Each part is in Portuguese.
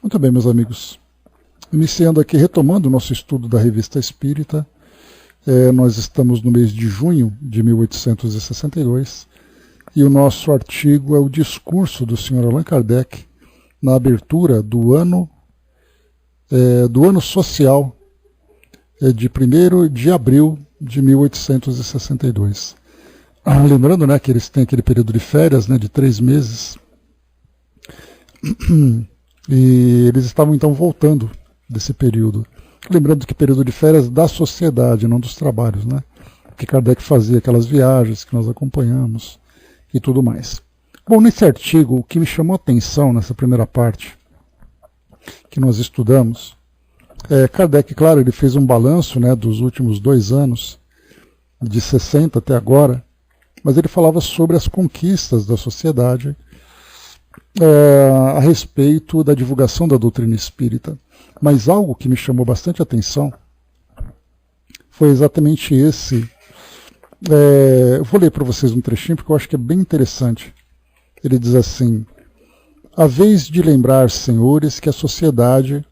Muito bem, meus amigos. Iniciando aqui, retomando o nosso estudo da Revista Espírita, nós estamos no mês de junho de 1862 e o nosso artigo é o discurso do Sr. Allan Kardec na abertura do ano social de 1º de abril de 1862. Lembrando, né, que eles têm aquele período de férias, né, de 3 meses, e eles estavam então voltando desse período. Lembrando que período de férias da sociedade, não dos trabalhos, né? Que Kardec fazia aquelas viagens que nós acompanhamos e tudo mais. Bom, nesse artigo, o que me chamou a atenção nessa primeira parte que nós estudamos, Kardec, claro, ele fez um balanço, né, dos últimos 2 anos, de 60 até agora, mas ele falava sobre as conquistas da sociedade a respeito da divulgação da doutrina espírita. Mas algo que me chamou bastante atenção foi exatamente esse. Eu vou ler para vocês um trechinho porque eu acho que é bem interessante. Ele diz assim: "Haveis de lembrar, senhores, que a sociedade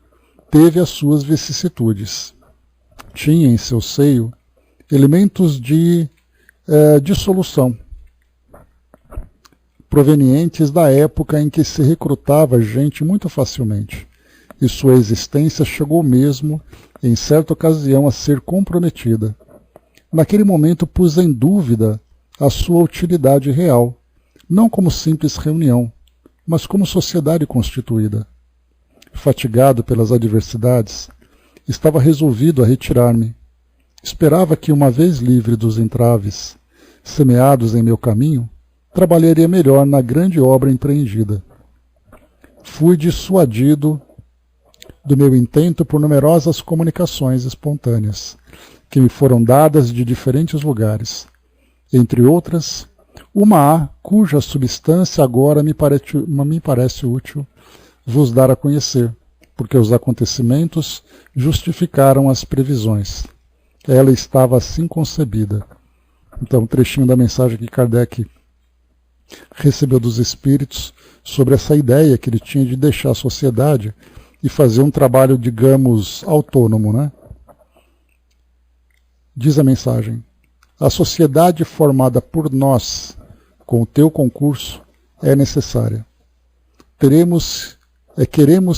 teve as suas vicissitudes. Tinha em seu seio elementos de dissolução, provenientes da época em que se recrutava gente muito facilmente, e sua existência chegou mesmo, em certa ocasião, a ser comprometida. Naquele momento pus em dúvida a sua utilidade real, não como simples reunião, mas como sociedade constituída. Fatigado pelas adversidades, estava resolvido a retirar-me. Esperava que, uma vez livre dos entraves semeados em meu caminho, trabalharia melhor na grande obra empreendida. Fui dissuadido do meu intento por numerosas comunicações espontâneas, que me foram dadas de diferentes lugares. Entre outras, uma há cuja substância agora me parece útil vos dar a conhecer, porque os acontecimentos justificaram as previsões. Ela estava assim concebida." Então, um trechinho da mensagem que Kardec recebeu dos espíritos sobre essa ideia que ele tinha de deixar a sociedade e fazer um trabalho, digamos, autônomo, né? Diz a mensagem: "A sociedade formada por nós, com o teu concurso, é necessária. Queremos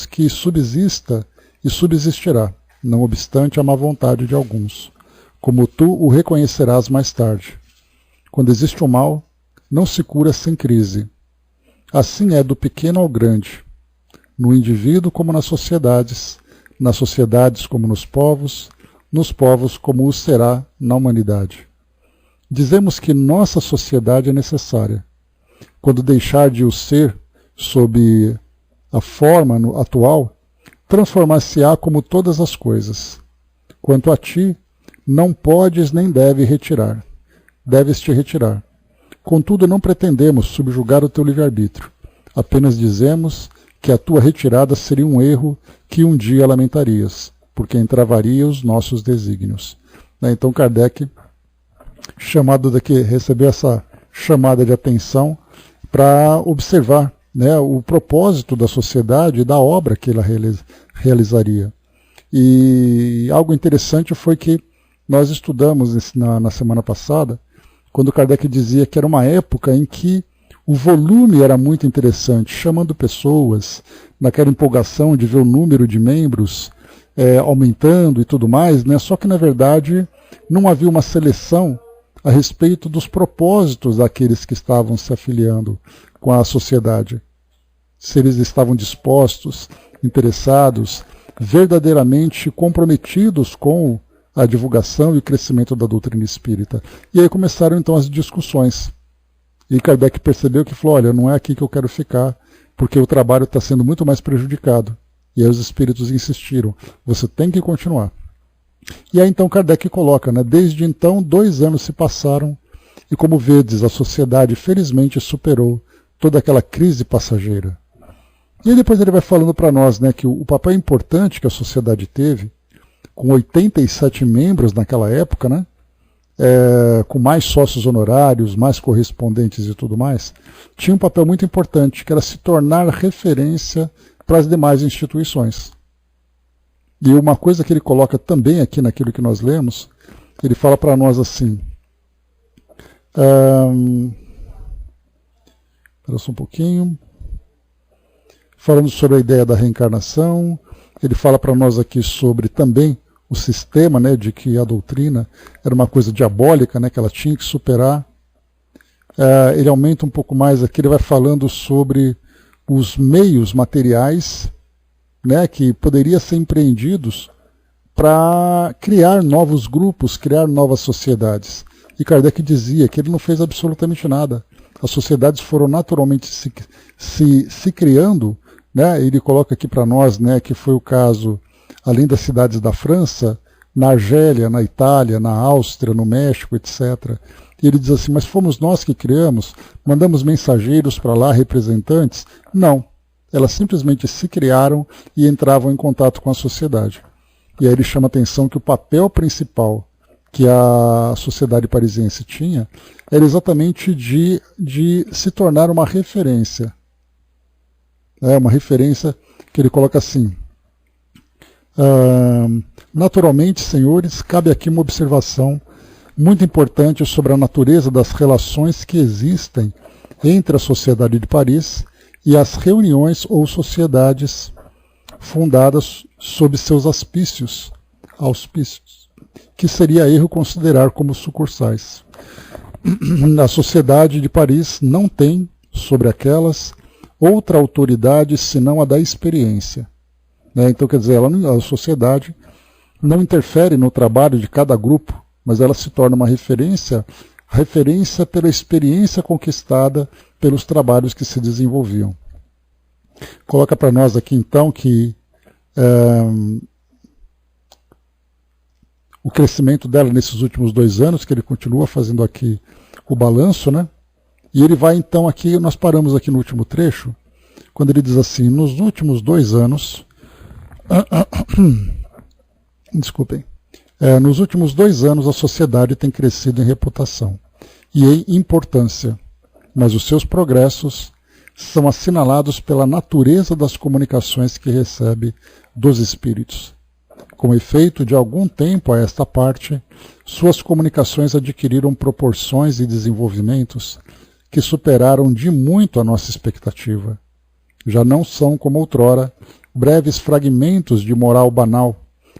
que subsista e subsistirá, não obstante a má vontade de alguns, como tu o reconhecerás mais tarde. Quando existe o mal, não se cura sem crise. Assim é do pequeno ao grande, no indivíduo como nas sociedades como nos povos como o será na humanidade. Dizemos que nossa sociedade é necessária. Quando deixar de o ser sob a forma atual, transformar-se-á como todas as coisas. Quanto a ti, não podes nem deves te retirar. Contudo, não pretendemos subjugar o teu livre-arbítrio. Apenas dizemos que a tua retirada seria um erro que um dia lamentarias, porque entravaria os nossos desígnios." Então Kardec, recebeu essa chamada de atenção para observar, né, o propósito da sociedade e da obra que ela realizaria. E algo interessante foi que nós estudamos na semana passada, quando Kardec dizia que era uma época em que o volume era muito interessante, chamando pessoas, naquela empolgação de ver o número de membros aumentando e tudo mais, né? Só que, na verdade, não havia uma seleção a respeito dos propósitos daqueles que estavam se afiliando com a sociedade. Se eles estavam dispostos, interessados, verdadeiramente comprometidos com a divulgação e o crescimento da doutrina espírita. E aí começaram então as discussões. E Kardec percebeu que falou: olha, não é aqui que eu quero ficar, porque o trabalho está sendo muito mais prejudicado. E aí os espíritos insistiram: você tem que continuar. E aí então Kardec coloca, né, desde então 2 anos se passaram e, como vedes, a sociedade felizmente superou toda aquela crise passageira. E aí depois ele vai falando para nós, né, que o papel importante que a sociedade teve, com 87 membros naquela época, né, com mais sócios honorários, mais correspondentes e tudo mais, tinha um papel muito importante, que era se tornar referência para as demais instituições. E uma coisa que ele coloca também aqui naquilo que nós lemos, ele fala para nós assim, espera só um pouquinho, falando sobre a ideia da reencarnação, ele fala para nós aqui sobre também o sistema, né, de que a doutrina era uma coisa diabólica, né, que ela tinha que superar. Ele aumenta um pouco mais aqui, ele vai falando sobre os meios materiais, né, que poderiam ser empreendidos para criar novos grupos, criar novas sociedades. E Kardec dizia que ele não fez absolutamente nada. As sociedades foram naturalmente se criando, né? Ele coloca aqui para nós, né, que foi o caso, além das cidades da França, na Argélia, na Itália, na Áustria, no México, etc. E ele diz assim, mas fomos nós que criamos? Mandamos mensageiros para lá, representantes? Não. Elas simplesmente se criaram e entravam em contato com a sociedade. E aí ele chama a atenção que o papel principal que a sociedade parisiense tinha era exatamente de se tornar uma referência. Uma referência que ele coloca assim, naturalmente, senhores, cabe aqui uma observação muito importante sobre a natureza das relações que existem entre a Sociedade de Paris e as reuniões ou sociedades fundadas sob seus auspícios, que seria erro considerar como sucursais. A Sociedade de Paris não tem sobre aquelas outra autoridade senão a da experiência. Então, quer dizer, a sociedade não interfere no trabalho de cada grupo, mas ela se torna uma referência pela experiência conquistada pelos trabalhos que se desenvolviam. Coloca para nós aqui, então, que o crescimento dela nesses últimos 2 anos, que ele continua fazendo aqui o balanço, né? E ele vai, então, aqui, nós paramos aqui no último trecho, quando ele diz assim, nos últimos 2 anos, desculpem, nos últimos 2 anos a sociedade tem crescido em reputação e em importância, mas os seus progressos são assinalados pela natureza das comunicações que recebe dos espíritos. Com efeito de algum tempo a esta parte, suas comunicações adquiriram proporções e desenvolvimentos que superaram de muito a nossa expectativa. Já não são, como outrora, breves fragmentos de moral banal,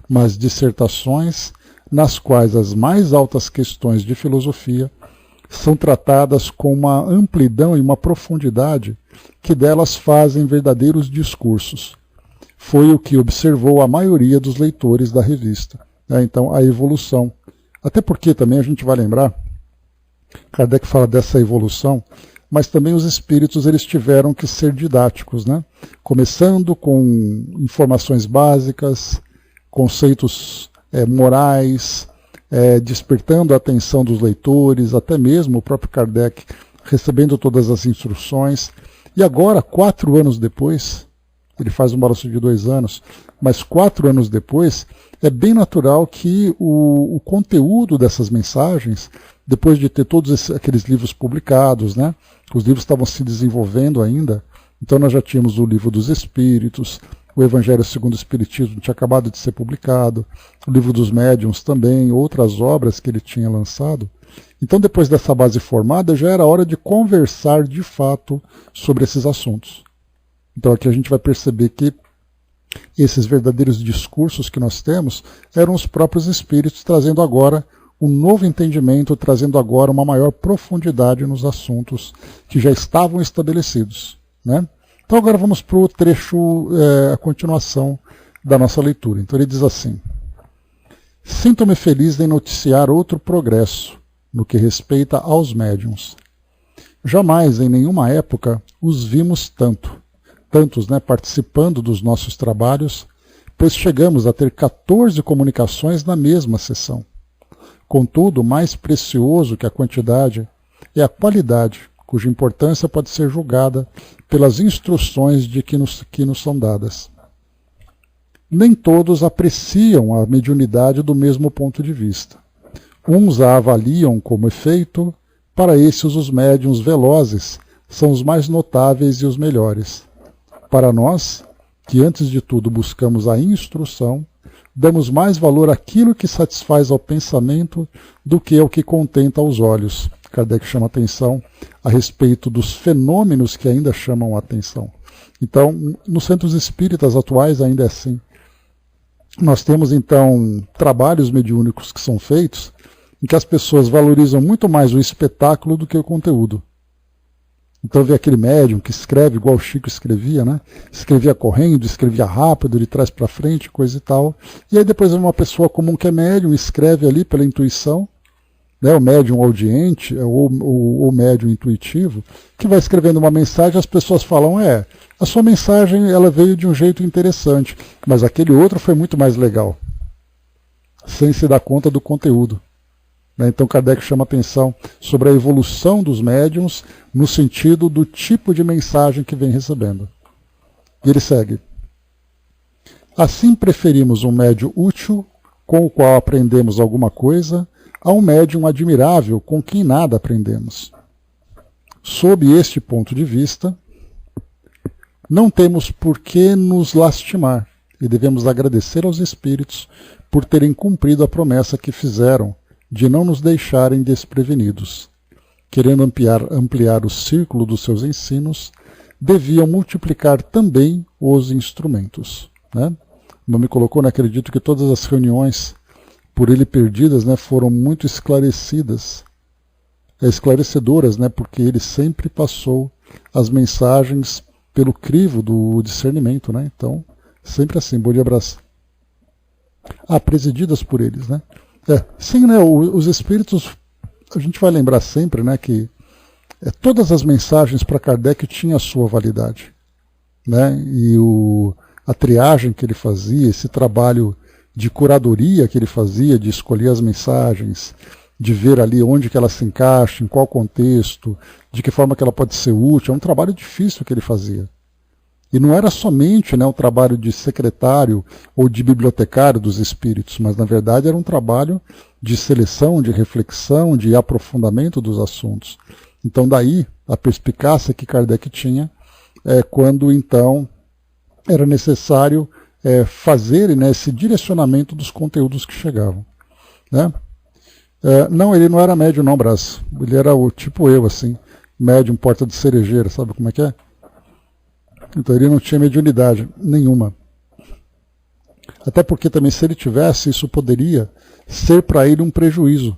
mas dissertações nas quais as mais altas questões de filosofia são tratadas com uma amplidão e uma profundidade que delas fazem verdadeiros discursos. Foi o que observou a maioria dos leitores da revista. Então, a evolução. Até porque também a gente vai lembrar, Kardec fala dessa evolução, mas também os espíritos eles tiveram que ser didáticos, né? Começando com informações básicas, conceitos morais, despertando a atenção dos leitores, até mesmo o próprio Kardec recebendo todas as instruções. E agora, 4 anos depois, ele faz um balanço de 2 anos, mas 4 anos depois, é bem natural que o conteúdo dessas mensagens, depois de ter todos aqueles livros publicados, né, os livros estavam se desenvolvendo ainda, então nós já tínhamos o Livro dos Espíritos, o Evangelho segundo o Espiritismo tinha acabado de ser publicado, o Livro dos Médiuns também, outras obras que ele tinha lançado. Então, depois dessa base formada, já era hora de conversar de fato sobre esses assuntos. Então aqui a gente vai perceber que esses verdadeiros discursos que nós temos eram os próprios espíritos trazendo agora um novo entendimento, trazendo agora uma maior profundidade nos assuntos que já estavam estabelecidos, né? Então agora vamos para o trecho, a continuação da nossa leitura. Então ele diz assim, sinto-me feliz em noticiar outro progresso no que respeita aos médiuns. Jamais em nenhuma época os vimos tantos, né, participando dos nossos trabalhos, pois chegamos a ter 14 comunicações na mesma sessão. Contudo, mais precioso que a quantidade é a qualidade, cuja importância pode ser julgada pelas instruções que nos são dadas. Nem todos apreciam a mediunidade do mesmo ponto de vista. Uns a avaliam como efeito, para esses os médiuns velozes são os mais notáveis e os melhores. Para nós, que antes de tudo buscamos a instrução, damos mais valor àquilo que satisfaz ao pensamento do que ao que contenta aos olhos. Kardec chama atenção a respeito dos fenômenos que ainda chamam a atenção. Então, nos centros espíritas atuais ainda é assim. Nós temos, então, trabalhos mediúnicos que são feitos em que as pessoas valorizam muito mais o espetáculo do que o conteúdo. Então vê aquele médium que escreve igual o Chico escrevia, né? Escrevia correndo, escrevia rápido, de trás para frente, coisa e tal. E aí depois vem uma pessoa comum que é médium, escreve ali pela intuição, né? O médium audiente, ou o médium intuitivo, que vai escrevendo uma mensagem, as pessoas falam, a sua mensagem ela veio de um jeito interessante, mas aquele outro foi muito mais legal, sem se dar conta do conteúdo. Então Kardec chama atenção sobre a evolução dos médiums no sentido do tipo de mensagem que vem recebendo. E ele segue. Assim preferimos um médium útil, com o qual aprendemos alguma coisa, a um médium admirável, com quem nada aprendemos. Sob este ponto de vista, não temos por que nos lastimar, e devemos agradecer aos espíritos por terem cumprido a promessa que fizeram, de não nos deixarem desprevenidos. Querendo ampliar o círculo dos seus ensinos, deviam multiplicar também os instrumentos. Né? Não me colocou, né? Acredito que todas as reuniões por ele perdidas, né, foram muito esclarecedoras, né, porque ele sempre passou as mensagens pelo crivo do discernimento. Né? Então, sempre assim, bom dia, abraço. Presididas por eles, né? Sim, né, os espíritos, a gente vai lembrar sempre, né, que todas as mensagens para Kardec tinham a sua validade. Né, e a triagem que ele fazia, esse trabalho de curadoria que ele fazia, de escolher as mensagens, de ver ali onde que ela se encaixa, em qual contexto, de que forma que ela pode ser útil, é um trabalho difícil que ele fazia. E não era somente, né, um trabalho de secretário ou de bibliotecário dos espíritos, mas na verdade era um trabalho de seleção, de reflexão, de aprofundamento dos assuntos. Então daí a perspicácia que Kardec tinha quando então era necessário fazer, né, esse direcionamento dos conteúdos que chegavam. Né? Não, ele não era médium não, Brás. Ele era o tipo eu, assim, médium porta de cerejeira, sabe como é que é? Então ele não tinha mediunidade nenhuma. Até porque também se ele tivesse, isso poderia ser para ele um prejuízo.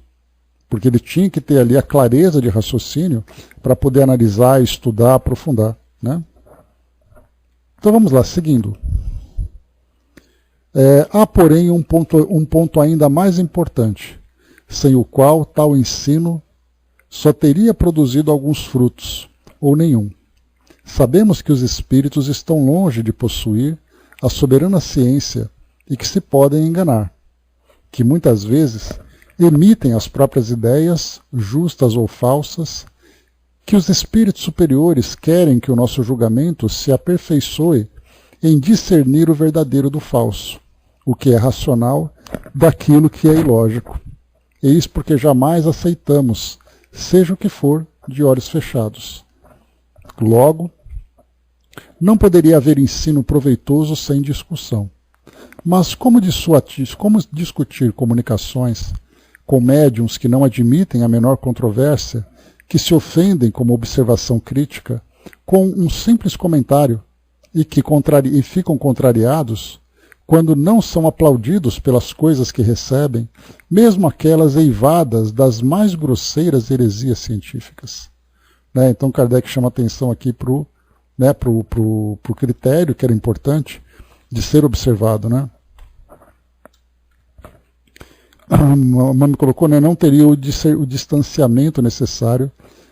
Porque ele tinha que ter ali a clareza de raciocínio para poder analisar, estudar, aprofundar. Né? Então vamos lá, seguindo. Há, porém, um ponto ainda mais importante, sem o qual tal ensino só teria produzido alguns frutos, ou nenhum. Sabemos que os espíritos estão longe de possuir a soberana ciência e que se podem enganar, que muitas vezes emitem as próprias ideias, justas ou falsas, que os espíritos superiores querem que o nosso julgamento se aperfeiçoe em discernir o verdadeiro do falso, o que é racional daquilo que é ilógico. Eis porque jamais aceitamos, seja o que for, de olhos fechados. Logo, não poderia haver ensino proveitoso sem discussão. Mas como discutir comunicações com médiuns que não admitem a menor controvérsia, que se ofendem como observação crítica, com um simples comentário, e que ficam contrariados, quando não são aplaudidos pelas coisas que recebem, mesmo aquelas eivadas das mais grosseiras heresias científicas. Né? Então Kardec chama atenção aqui para o critério que era importante de ser observado. Né? O Mano colocou, né, não teria o distanciamento necessário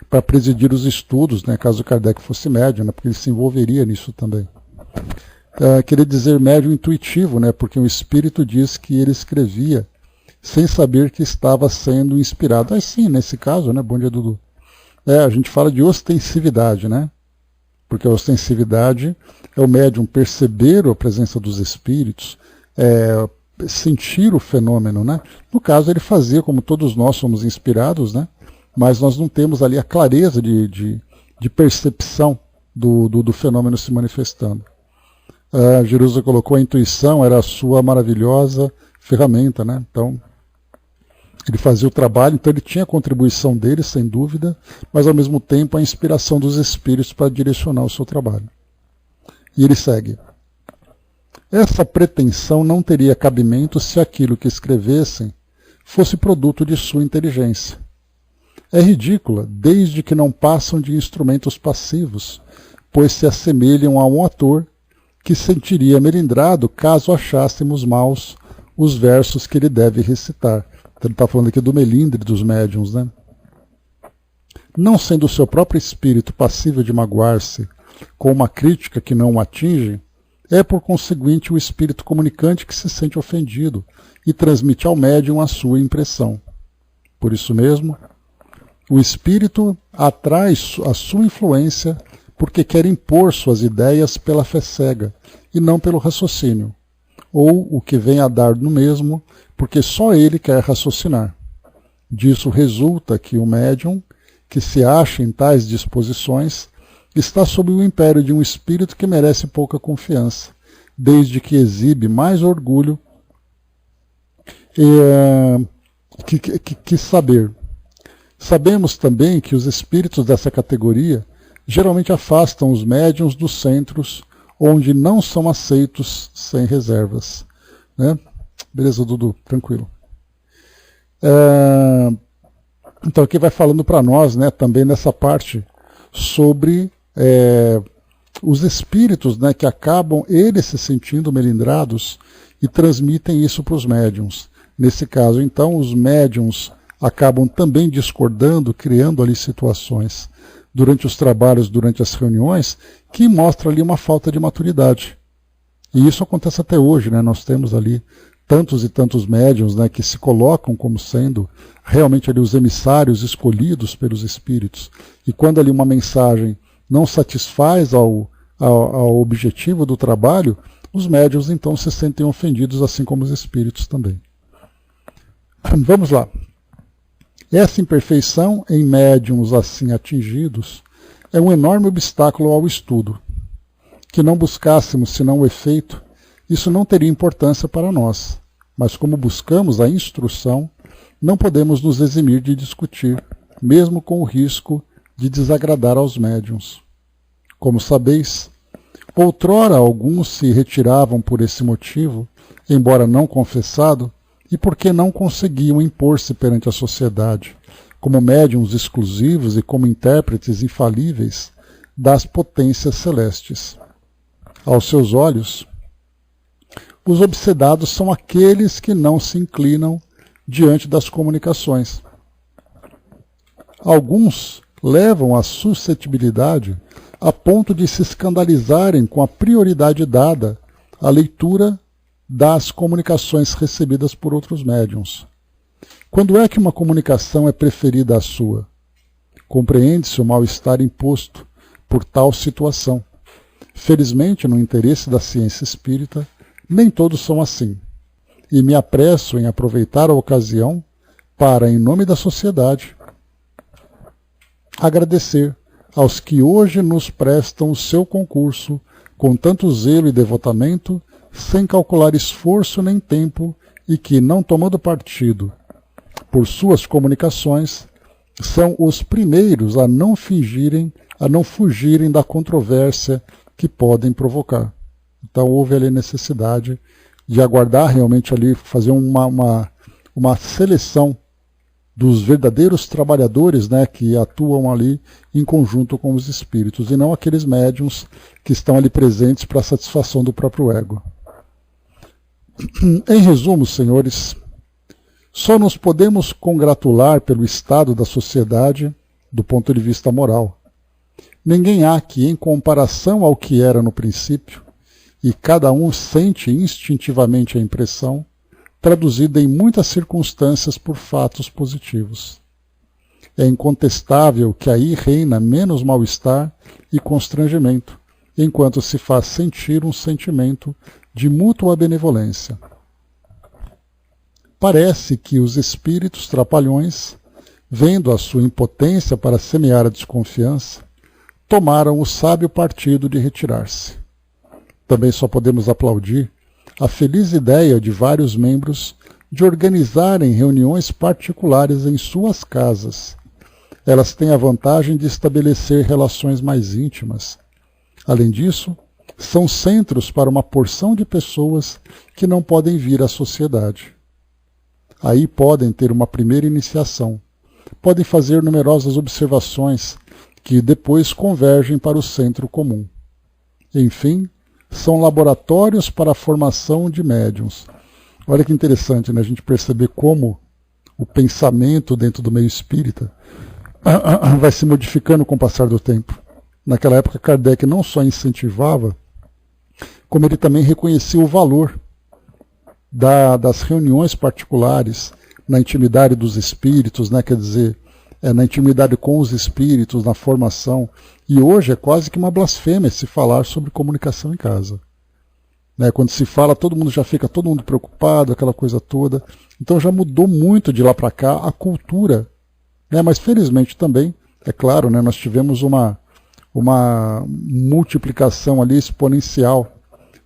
para presidir os estudos, né, caso Kardec fosse médium, né, porque ele se envolveria nisso também. Queria dizer médium intuitivo, né, porque o espírito diz que ele escrevia sem saber que estava sendo inspirado. Sim, nesse caso, né, bom dia, Dudu. A gente fala de ostensividade, né, porque a ostensividade é o médium perceber a presença dos espíritos, sentir o fenômeno, né. No caso, ele fazia como todos nós somos inspirados, né, mas nós não temos ali a clareza de percepção do fenômeno se manifestando. A Jerusa colocou: a intuição era a sua maravilhosa ferramenta, né? Então, ele fazia o trabalho, então ele tinha a contribuição dele, sem dúvida, mas ao mesmo tempo a inspiração dos espíritos para direcionar o seu trabalho. E ele segue: essa pretensão não teria cabimento se aquilo que escrevessem fosse produto de sua inteligência. É ridícula, desde que não passam de instrumentos passivos, pois se assemelham a um ator que sentiria melindrado caso achássemos maus os versos que ele deve recitar. Então, ele está falando aqui do melindre dos médiuns, né? Não sendo o seu próprio espírito passível de magoar-se com uma crítica que não o atinge, é por conseguinte o espírito comunicante que se sente ofendido e transmite ao médium a sua impressão. Por isso mesmo, o espírito atrai a sua influência porque quer impor suas ideias pela fé cega e não pelo raciocínio, ou o que vem a dar no mesmo, porque só ele quer raciocinar. Disso resulta que o médium, que se acha em tais disposições, está sob o império de um espírito que merece pouca confiança, desde que exibe mais orgulho que saber. Sabemos também que os espíritos dessa categoria geralmente afastam os médiuns dos centros onde não são aceitos sem reservas. Né? Beleza, Dudu? Tranquilo. Então aqui vai falando para nós, né, também nessa parte sobre os espíritos, né, que acabam eles se sentindo melindrados e transmitem isso para os médiuns. Nesse caso, então, os médiuns acabam também discordando, criando ali situações durante os trabalhos, durante as reuniões, que mostra ali uma falta de maturidade. E isso acontece até hoje, né? Nós temos ali tantos e tantos médiuns, né, que se colocam como sendo realmente ali os emissários escolhidos pelos espíritos. E quando ali uma mensagem não satisfaz ao objetivo do trabalho, os médiuns então se sentem ofendidos, assim como os espíritos também. Vamos lá. Essa imperfeição em médiuns assim atingidos é um enorme obstáculo ao estudo. Que não buscássemos senão o efeito, isso não teria importância para nós, mas como buscamos a instrução, não podemos nos eximir de discutir, mesmo com o risco de desagradar aos médiuns. Como sabeis, outrora alguns se retiravam por esse motivo, embora não confessado, e porque não conseguiam impor-se perante a sociedade, como médiuns exclusivos e como intérpretes infalíveis das potências celestes. Aos seus olhos, os obsedados são aqueles que não se inclinam diante das comunicações. Alguns levam a suscetibilidade a ponto de se escandalizarem com a prioridade dada à leitura das comunicações recebidas por outros médiuns. Quando é que uma comunicação é preferida à sua? Compreende-se o mal-estar imposto por tal situação. Felizmente, no interesse da ciência espírita, nem todos são assim, e me apresso em aproveitar a ocasião para, em nome da sociedade, agradecer aos que hoje nos prestam o seu concurso com tanto zelo e devotamento, sem calcular esforço nem tempo, e que, não tomando partido por suas comunicações, são os primeiros a não fugirem da controvérsia que podem provocar. Então houve ali necessidade de aguardar realmente ali, fazer uma seleção dos verdadeiros trabalhadores, né, que atuam ali em conjunto com os espíritos, e não aqueles médiuns que estão ali presentes para a satisfação do próprio ego. Em resumo, senhores, só nos podemos congratular pelo estado da sociedade do ponto de vista moral. Ninguém há que, em comparação ao que era no princípio, e cada um sente instintivamente a impressão, traduzida em muitas circunstâncias por fatos positivos. É incontestável que aí reina menos mal-estar e constrangimento, enquanto se faz sentir um sentimento de mútua benevolência. Parece que os espíritos trapalhões, vendo a sua impotência para semear a desconfiança, tomaram o sábio partido de retirar-se. também só podemos aplaudir a feliz ideia de vários membros de organizarem reuniões particulares em suas casas. Elas têm a vantagem de estabelecer relações mais íntimas. Além disso, são centros para uma porção de pessoas que não podem vir à sociedade. Aí podem ter uma primeira iniciação, podem fazer numerosas observações que depois convergem para o centro comum. Enfim, são laboratórios para a formação de médiuns. Olha que interessante, né? A gente perceber como o pensamento dentro do meio espírita vai se modificando com o passar do tempo. Naquela época, Kardec não só incentivava, como ele também reconhecia o valor das reuniões particulares na intimidade dos espíritos, né? Quer dizer, na intimidade com os espíritos, na formação. E hoje é quase que uma blasfêmia se falar sobre comunicação em casa. Né? Quando se fala, todo mundo já fica todo mundo preocupado, aquela coisa toda. Então já mudou muito de lá para cá a cultura. Né? Mas felizmente também, é claro, né, nós tivemos uma multiplicação ali exponencial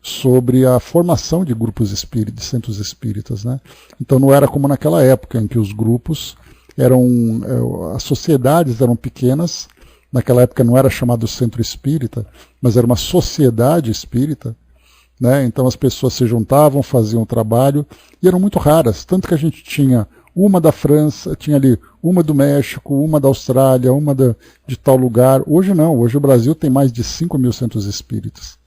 sobre a formação de grupos espíritas, de centros espíritas. Né? Então não era como naquela época em que os grupos as sociedades eram pequenas. Naquela época não era chamado centro espírita, mas era uma sociedade espírita. Né? Então as pessoas se juntavam, faziam o trabalho, e eram muito raras, tanto que a gente tinha uma da França, tinha ali uma do México, uma da Austrália, uma de tal lugar. Hoje não, hoje o Brasil tem mais de 5.000 centros espíritas.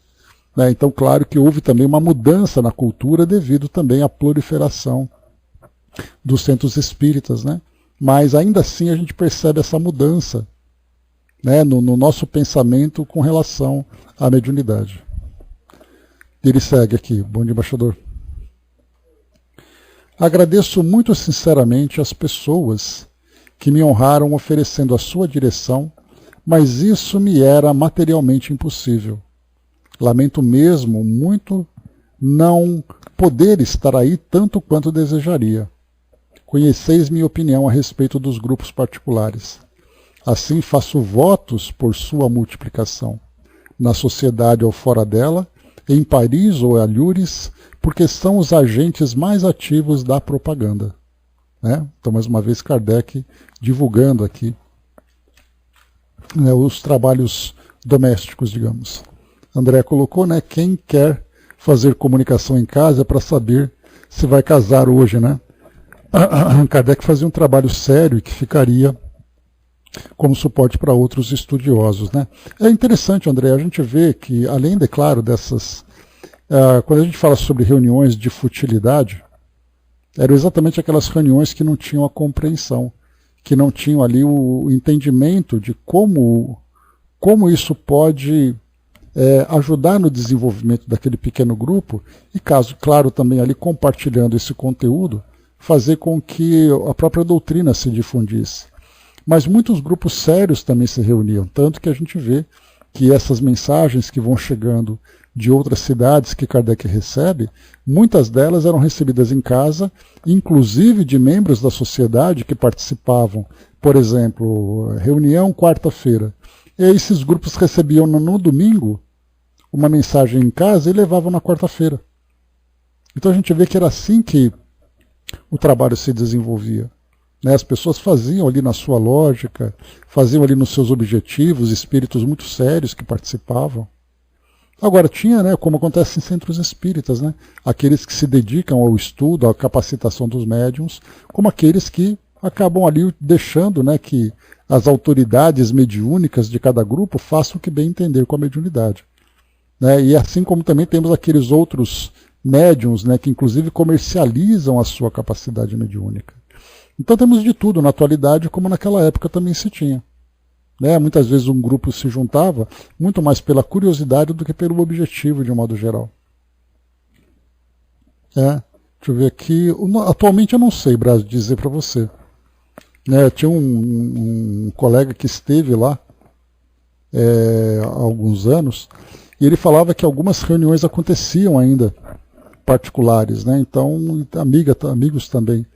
Né? Então claro que houve também uma mudança na cultura devido também à proliferação dos centros espíritas. Né? Mas ainda assim a gente percebe essa mudança, né, no nosso pensamento com relação à mediunidade. Ele segue aqui, bom dia, embaixador. Agradeço muito sinceramente as pessoas que me honraram oferecendo a sua direção, mas isso me era materialmente impossível. Lamento mesmo muito não poder estar aí tanto quanto desejaria. Conheceis minha opinião a respeito dos grupos particulares. Assim faço votos por sua multiplicação, na sociedade ou fora dela, em Paris ou Alhures, porque são os agentes mais ativos da propaganda. Né? Então, mais uma vez, Kardec divulgando aqui, né, os trabalhos domésticos, digamos. André colocou, né, quem quer fazer comunicação em casa para saber se vai casar hoje, né? Kardec fazia um trabalho sério e que ficaria como suporte para outros estudiosos. Né? É interessante, André, a gente vê que, além, de claro, dessas... quando a gente fala sobre reuniões de futilidade, eram exatamente aquelas reuniões que não tinham a compreensão, que não tinham ali o entendimento de como isso pode ajudar no desenvolvimento daquele pequeno grupo e, caso, claro, também ali compartilhando esse conteúdo, fazer com que a própria doutrina se difundisse. Mas muitos grupos sérios também se reuniam, tanto que a gente vê que essas mensagens que vão chegando de outras cidades que Kardec recebe, muitas delas eram recebidas em casa, inclusive de membros da sociedade que participavam. Por exemplo, reunião quarta-feira. E aí esses grupos recebiam no domingo uma mensagem em casa e levavam na quarta-feira. Então a gente vê que era assim que o trabalho se desenvolvia. As pessoas faziam ali na sua lógica, faziam ali nos seus objetivos, espíritos muito sérios que participavam. Agora tinha, né, como acontece em centros espíritas, né, aqueles que se dedicam ao estudo, à capacitação dos médiuns, como aqueles que acabam ali deixando, né, que as autoridades mediúnicas de cada grupo façam o que bem entender com a mediunidade. Né, e assim como também temos aqueles outros médiuns, né, que inclusive comercializam a sua capacidade mediúnica. Então temos de tudo na atualidade, como naquela época também se tinha. Né? Muitas vezes um grupo se juntava muito mais pela curiosidade do que pelo objetivo, de um modo geral. Deixa eu ver aqui. Atualmente eu não sei, Braz, dizer para você. Tinha um colega que esteve lá há alguns anos, e ele falava que algumas reuniões aconteciam ainda, particulares. Né? Então, amigos também.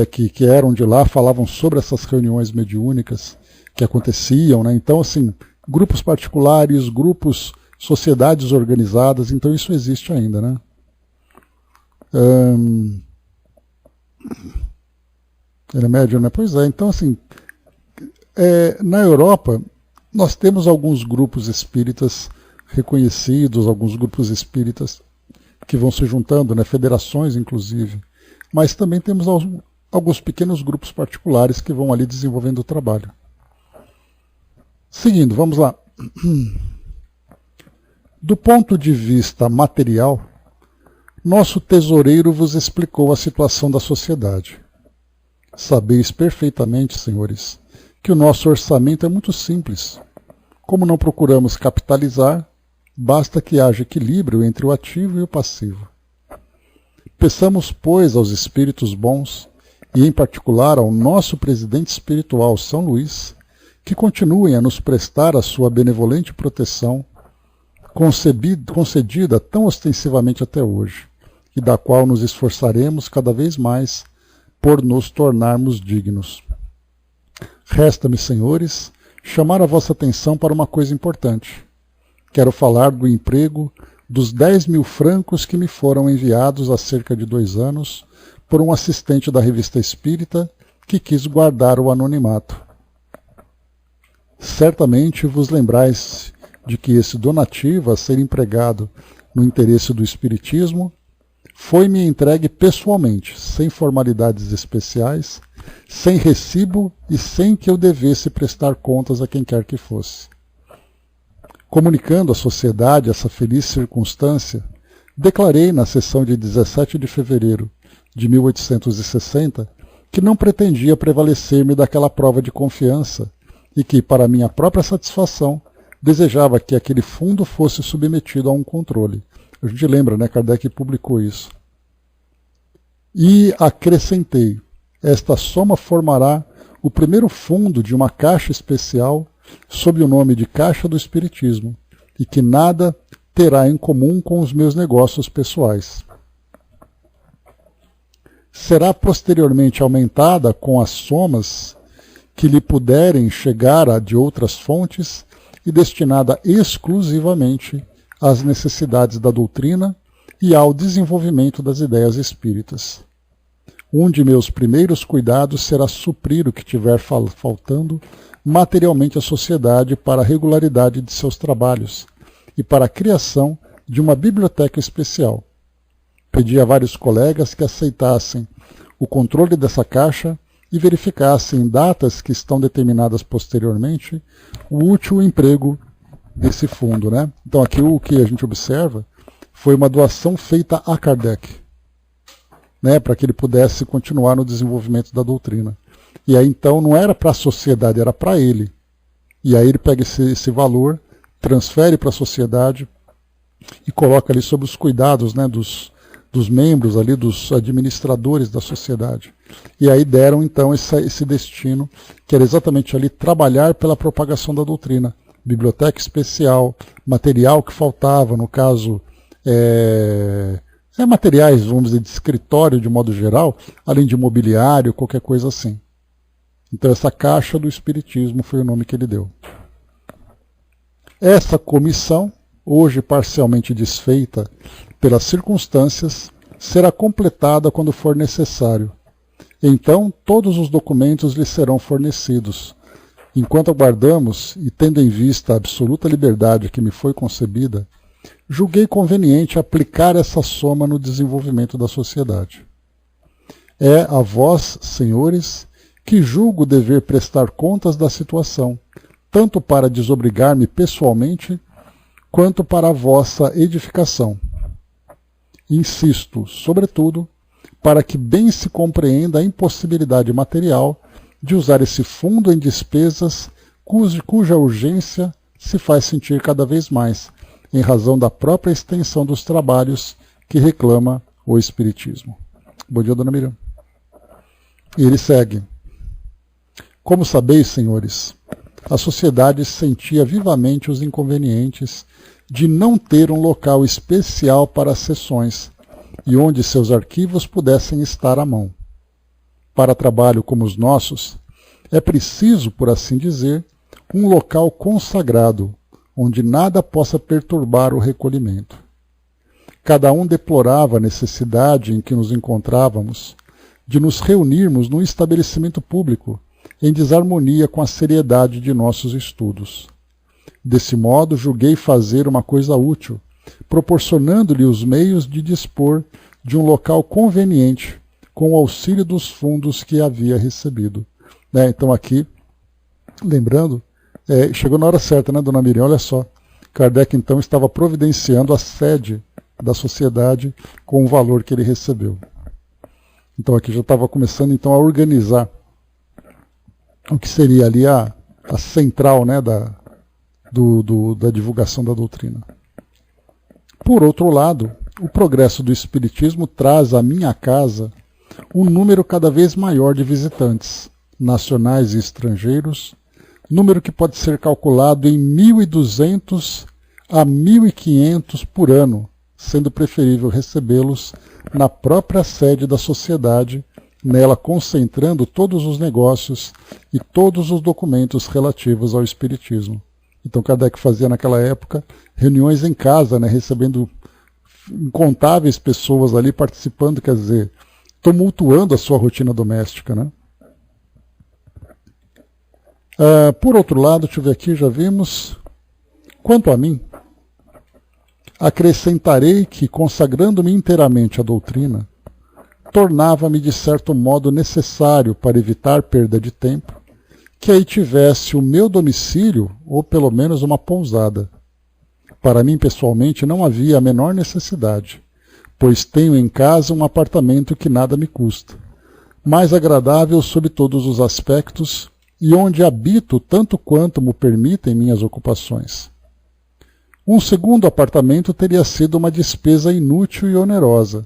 Que eram de lá, falavam sobre essas reuniões mediúnicas que aconteciam. Né? Então, assim, grupos particulares, grupos sociedades organizadas, então isso existe ainda, né? Ele é médium, né? Pois é, então assim, na Europa nós temos alguns grupos espíritas reconhecidos, alguns grupos espíritas que vão se juntando, né? Federações inclusive, mas também temos alguns pequenos grupos particulares que vão ali desenvolvendo o trabalho. Seguindo, vamos lá. Do ponto de vista material, nosso tesoureiro vos explicou a situação da sociedade. Sabeis perfeitamente, senhores, que o nosso orçamento é muito simples. Como não procuramos capitalizar, basta que haja equilíbrio entre o ativo e o passivo. Peçamos, pois, aos espíritos bons, e em particular ao nosso presidente espiritual São Luís, que continuem a nos prestar a sua benevolente proteção, concedida tão ostensivamente até hoje, e da qual nos esforçaremos cada vez mais por nos tornarmos dignos. Resta-me, senhores, chamar a vossa atenção para uma coisa importante. Quero falar do emprego dos 10.000 francos que me foram enviados há cerca de 2 anos por um assistente da Revista Espírita que quis guardar o anonimato. Certamente vos lembrais de que esse donativo a ser empregado no interesse do Espiritismo foi-me entregue pessoalmente, sem formalidades especiais, sem recibo e sem que eu devesse prestar contas a quem quer que fosse. Comunicando à sociedade essa feliz circunstância, declarei na sessão de 17 de fevereiro de 1860 que não pretendia prevalecer-me daquela prova de confiança e que, para minha própria satisfação, desejava que aquele fundo fosse submetido a um controle. A gente lembra, né? Kardec publicou isso. E acrescentei, esta soma formará o primeiro fundo de uma caixa especial sob o nome de Caixa do Espiritismo e que nada terá em comum com os meus negócios pessoais. Será posteriormente aumentada com as somas que lhe puderem chegar a de outras fontes e destinada exclusivamente às necessidades da doutrina e ao desenvolvimento das ideias espíritas. Um de meus primeiros cuidados será suprir o que tiver faltando materialmente à sociedade para a regularidade de seus trabalhos e para a criação de uma biblioteca especial. Pedi a vários colegas que aceitassem o controle dessa caixa e verificassem em datas que estão determinadas posteriormente o útil emprego desse fundo, né? Então aqui o que a gente observa foi uma doação feita a Kardec, né, para que ele pudesse continuar no desenvolvimento da doutrina. E aí então não era para a sociedade, era para ele. E aí ele pega esse valor, transfere para a sociedade e coloca ali sob os cuidados, né, dos membros ali, dos administradores da sociedade. E aí deram então esse destino, que era exatamente ali trabalhar pela propagação da doutrina. Biblioteca especial, material que faltava, no caso, materiais, vamos dizer, de escritório de modo geral, além de mobiliário, qualquer coisa assim. Então essa Caixa do Espiritismo foi o nome que ele deu. Essa comissão, hoje parcialmente desfeita pelas circunstâncias, será completada quando for necessário. Então todos os documentos lhe serão fornecidos. Enquanto aguardamos, e tendo em vista a absoluta liberdade que me foi concebida, julguei conveniente aplicar essa soma no desenvolvimento da sociedade. É a vós, senhores, que julgo dever prestar contas da situação, tanto para desobrigar-me pessoalmente, quanto para a vossa edificação. Insisto, sobretudo, para que bem se compreenda a impossibilidade material de usar esse fundo em despesas cuja urgência se faz sentir cada vez mais, em razão da própria extensão dos trabalhos que reclama o Espiritismo. Bom dia, dona Miriam. E ele segue. Como sabeis, senhores, a sociedade sentia vivamente os inconvenientes de não ter um local especial para as sessões e onde seus arquivos pudessem estar à mão. Para trabalho como os nossos, é preciso, por assim dizer, um local consagrado, onde nada possa perturbar o recolhimento. Cada um deplorava a necessidade em que nos encontrávamos de nos reunirmos num estabelecimento público, em desarmonia com a seriedade de nossos estudos. Desse modo, julguei fazer uma coisa útil, proporcionando-lhe os meios de dispor de um local conveniente, com o auxílio dos fundos que havia recebido. Então aqui, lembrando, chegou na hora certa, né, dona Miriam? Olha só, Kardec então estava providenciando a sede da sociedade com o valor que ele recebeu. Então aqui já estava começando então a organizar o que seria ali a central, né, da divulgação da doutrina. Por outro lado, o progresso do Espiritismo traz à minha casa um número cada vez maior de visitantes, nacionais e estrangeiros, número que pode ser calculado em 1.200 a 1.500 por ano, sendo preferível recebê-los na própria sede da sociedade, nela concentrando todos os negócios e todos os documentos relativos ao Espiritismo. Então Kardec fazia naquela época reuniões em casa, né, recebendo incontáveis pessoas ali participando, quer dizer, tumultuando a sua rotina doméstica, né? Por outro lado, deixa eu ver aqui, já vimos. Quanto a mim, acrescentarei que, consagrando-me inteiramente à doutrina, tornava-me de certo modo necessário, para evitar perda de tempo, que aí tivesse o meu domicílio, ou pelo menos uma pousada. Para mim, pessoalmente, não havia a menor necessidade, pois tenho em casa um apartamento que nada me custa, mais agradável sob todos os aspectos, e onde habito tanto quanto me permitem minhas ocupações. Um segundo apartamento teria sido uma despesa inútil e onerosa.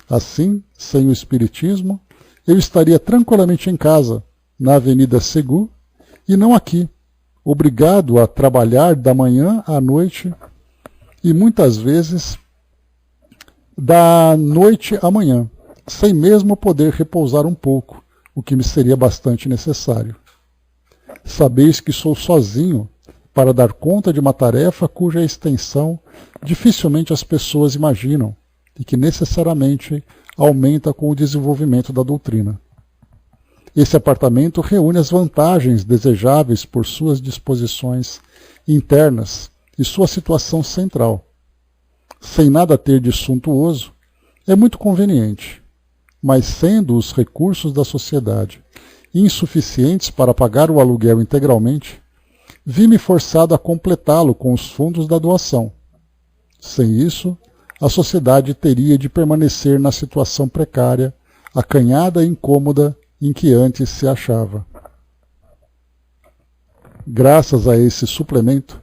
Assim, sem o Espiritismo, eu estaria tranquilamente em casa, na Avenida Segu, e não aqui, obrigado a trabalhar da manhã à noite e muitas vezes da noite à manhã, sem mesmo poder repousar um pouco, o que me seria bastante necessário. Sabeis que sou sozinho para dar conta de uma tarefa cuja extensão dificilmente as pessoas imaginam e que necessariamente aumenta com o desenvolvimento da doutrina. Esse apartamento reúne as vantagens desejáveis por suas disposições internas e sua situação central. Sem nada ter de suntuoso, é muito conveniente, mas sendo os recursos da sociedade insuficientes para pagar o aluguel integralmente, vi-me forçado a completá-lo com os fundos da doação. Sem isso, a sociedade teria de permanecer na situação precária, acanhada e incômoda em que antes se achava. Graças a esse suplemento,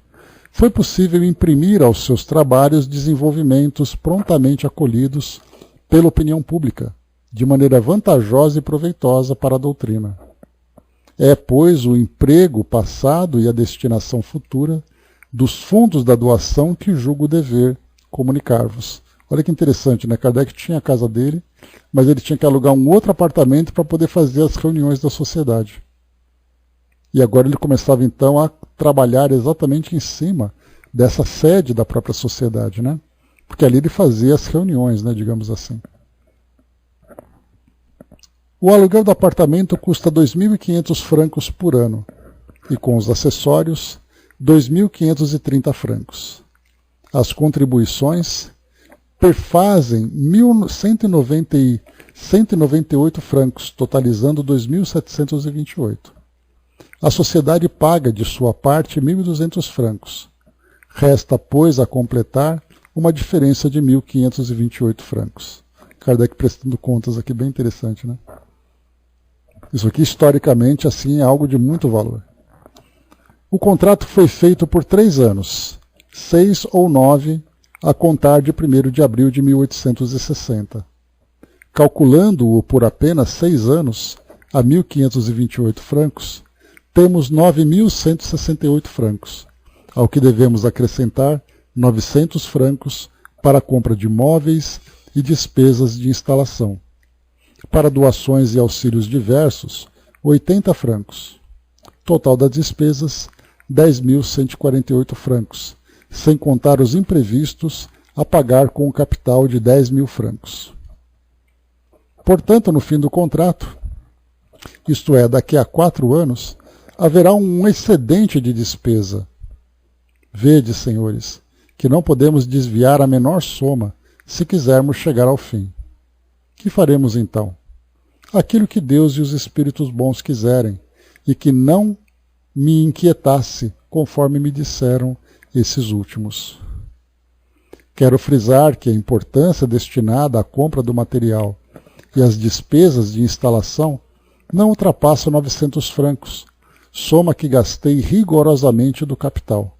foi possível imprimir aos seus trabalhos desenvolvimentos prontamente acolhidos pela opinião pública, de maneira vantajosa e proveitosa para a doutrina. É, pois, o emprego passado e a destinação futura dos fundos da doação que julgo dever comunicar-vos. Olha que interessante, né? Kardec tinha a casa dele, mas ele tinha que alugar um outro apartamento para poder fazer as reuniões da sociedade. E agora ele começava então a trabalhar exatamente em cima dessa sede da própria sociedade, né? Porque ali ele fazia as reuniões, né, digamos assim. O aluguel do apartamento custa 2.500 francos por ano, e com os acessórios, 2.530 francos. As contribuições perfazem 198 francos, totalizando 2.728. A sociedade paga de sua parte 1.200 francos. Resta, pois, a completar uma diferença de 1.528 francos. Kardec prestando contas aqui, bem interessante, né? Isso aqui, historicamente, assim, é algo de muito valor. O contrato foi feito por 3 anos, 6 ou 9, a contar de 1º de abril de 1860. Calculando-o por apenas 6 anos, a 1.528 francos, temos 9.168 francos, ao que devemos acrescentar 900 francos para a compra de móveis e despesas de instalação. Para doações e auxílios diversos, 80 francos. Total das despesas, 10.148 francos, sem contar os imprevistos a pagar com o capital de 10.000 francos. Portanto, no fim do contrato, isto é, daqui a 4 anos, haverá um excedente de despesa. Vede, senhores, que não podemos desviar a menor soma se quisermos chegar ao fim. Que faremos então? Aquilo que Deus e os espíritos bons quiserem, e que não me inquietasse, conforme me disseram esses últimos. Quero frisar que a importância destinada à compra do material e as despesas de instalação não ultrapassam 900 francos, soma que gastei rigorosamente do capital.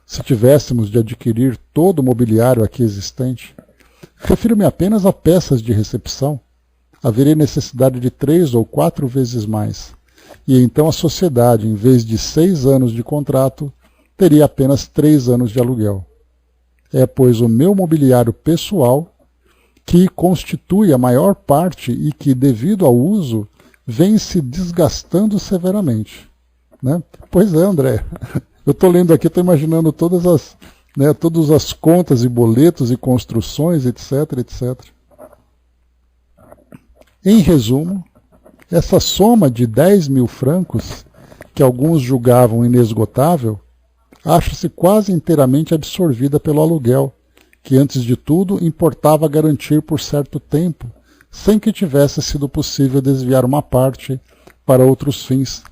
Se tivéssemos de adquirir todo o mobiliário aqui existente, refiro-me apenas a peças de recepção, haveria necessidade de 3 ou 4 vezes mais, e então a sociedade, em vez de 6 anos de contrato, teria apenas 3 anos de aluguel. É, pois, o meu mobiliário pessoal que constitui a maior parte e que, devido ao uso, vem se desgastando severamente. Né? Pois é, André. Eu estou lendo aqui, estou imaginando todas as contas e boletos e construções, etc, etc. Em resumo, essa soma de 10.000 francos, que alguns julgavam inesgotável, acha-se quase inteiramente absorvida pelo aluguel, que antes de tudo importava garantir por certo tempo, sem que tivesse sido possível desviar uma parte para outros fins,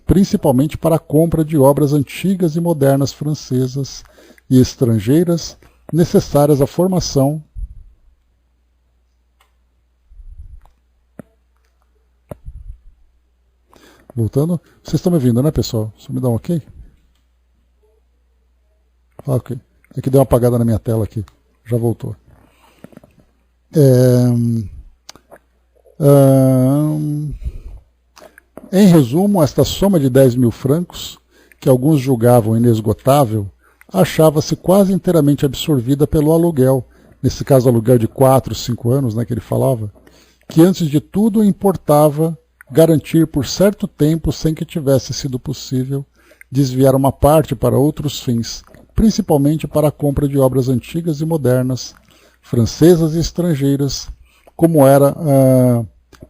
principalmente para a compra de obras antigas e modernas francesas e estrangeiras necessárias à formação Voltando, vocês estão me ouvindo, né, pessoal? Só me dá um ok? Ah, ok. É que deu uma apagada na minha tela aqui. Já voltou. Em resumo, esta soma de 10.000 francos, que alguns julgavam inesgotável, achava-se quase inteiramente absorvida pelo aluguel, nesse caso aluguel de 4, 5 anos, né, que ele falava, que antes de tudo importava garantir por certo tempo sem que tivesse sido possível desviar uma parte para outros fins, principalmente para a compra de obras antigas e modernas, francesas e estrangeiras, como era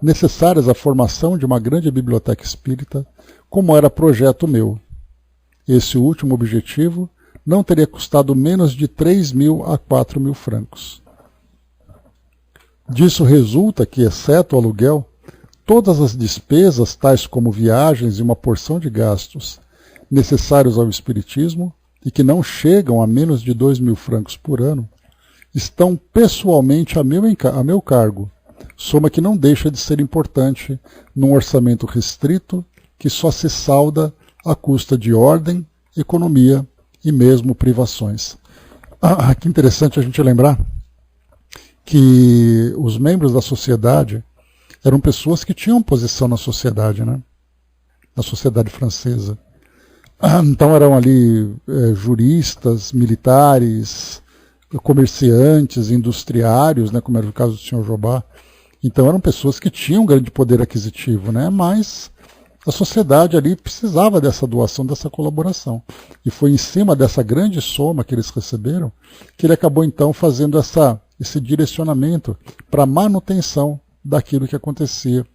necessárias à formação de uma grande biblioteca espírita, como era projeto meu. Esse último objetivo não teria custado menos de 3.000 a 4.000 francos. Disso resulta que, exceto o aluguel, todas as despesas, tais como viagens e uma porção de gastos necessários ao espiritismo, e que não chegam a menos de 2.000 francos por ano, estão pessoalmente a meu cargo, soma que não deixa de ser importante num orçamento restrito que só se salda à custa de ordem, economia e mesmo privações. Que interessante a gente lembrar que os membros da sociedade eram pessoas que tinham posição na sociedade, né? Na sociedade francesa. Então eram ali juristas, militares, comerciantes, industriários, né, como era o caso do Sr. Jobá. Então eram pessoas que tinham grande poder aquisitivo, né, mas a sociedade ali precisava dessa doação, dessa colaboração. E foi em cima dessa grande soma que eles receberam que ele acabou então fazendo esse direcionamento para a manutenção daquilo que acontecia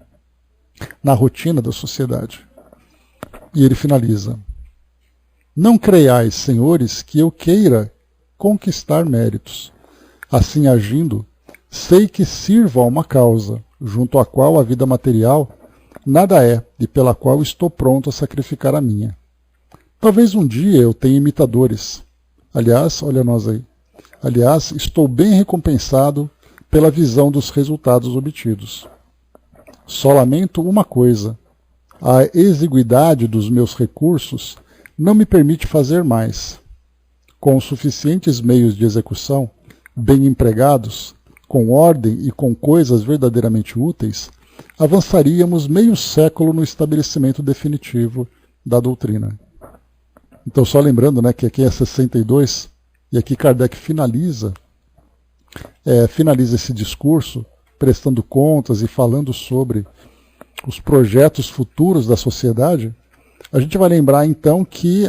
na rotina da sociedade. E ele finaliza: não creiais, senhores, que eu queira conquistar méritos. Assim agindo, sei que sirvo a uma causa, junto à qual a vida material nada é, e pela qual estou pronto a sacrificar a minha. Talvez um dia eu tenha imitadores. Aliás, olha nós aí. Aliás, estou bem recompensado pela visão dos resultados obtidos. Só lamento uma coisa: a exiguidade dos meus recursos não me permite fazer mais. Com os suficientes meios de execução, bem empregados, com ordem e com coisas verdadeiramente úteis, avançaríamos meio século no estabelecimento definitivo da doutrina. Então, só lembrando, né, que aqui é 62, e aqui Kardec finaliza esse discurso, prestando contas e falando sobre os projetos futuros da sociedade, A gente vai lembrar então que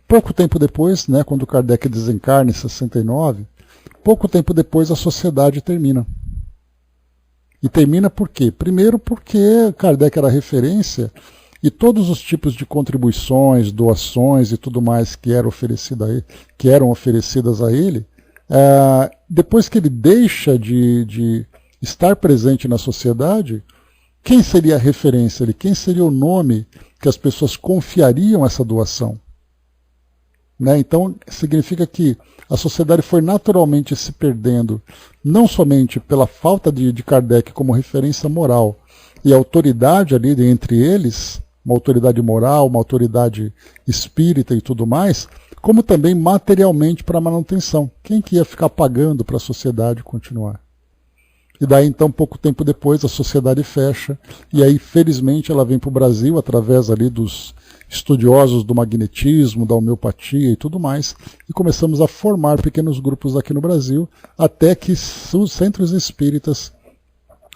pouco tempo depois, né, quando Kardec desencarna em 69, pouco tempo depois a sociedade termina. E termina por quê? Primeiro porque Kardec era referência e todos os tipos de contribuições, doações e tudo mais que eram oferecidas a ele, depois que ele deixa de estar presente na sociedade, quem seria a referência ali? Quem seria o nome que as pessoas confiariam essa doação? Né? Então, significa que a sociedade foi naturalmente se perdendo, não somente pela falta de Kardec como referência moral e autoridade ali entre eles, uma autoridade moral, uma autoridade espírita e tudo mais, como também materialmente para a manutenção. Quem que ia ficar pagando para a sociedade continuar? E daí, então, pouco tempo depois, a sociedade fecha, e aí, felizmente, ela vem para o Brasil, através ali dos estudiosos do magnetismo, da homeopatia e tudo mais, e começamos a formar pequenos grupos aqui no Brasil, até que os centros espíritas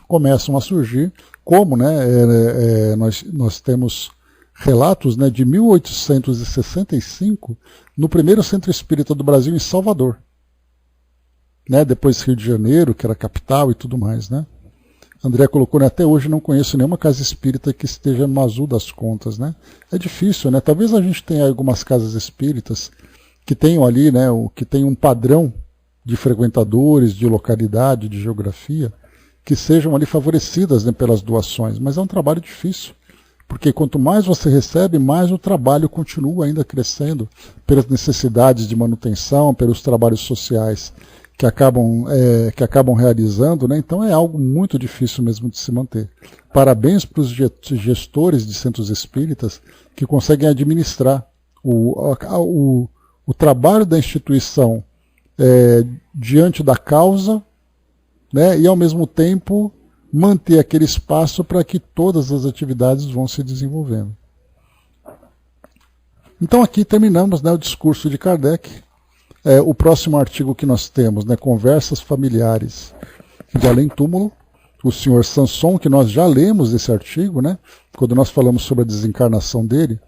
começam a surgir, como né, nós temos relatos, né, de 1865, no primeiro centro espírita do Brasil, em Salvador. Né, depois Rio de Janeiro, que era a capital e tudo mais. Né? André colocou, né, até hoje não conheço nenhuma casa espírita que esteja no azul das contas. Né? É difícil, né? Talvez a gente tenha algumas casas espíritas que tenham ali, né, que tenham um padrão de frequentadores, de localidade, de geografia, que sejam ali favorecidas, né, pelas doações, mas é um trabalho difícil, porque quanto mais você recebe, mais o trabalho continua ainda crescendo, pelas necessidades de manutenção, pelos trabalhos sociais que acabam realizando, né? Então é algo muito difícil mesmo de se manter. Parabéns para os gestores de centros espíritas que conseguem administrar o trabalho da instituição diante da causa, né? E ao mesmo tempo manter aquele espaço para que todas as atividades vão se desenvolvendo. Então aqui terminamos, né, o discurso de Kardec. O próximo artigo que nós temos, né, Conversas Familiares de Além Túmulo, o senhor Sanson, que nós já lemos esse artigo, né, quando nós falamos sobre a desencarnação dele,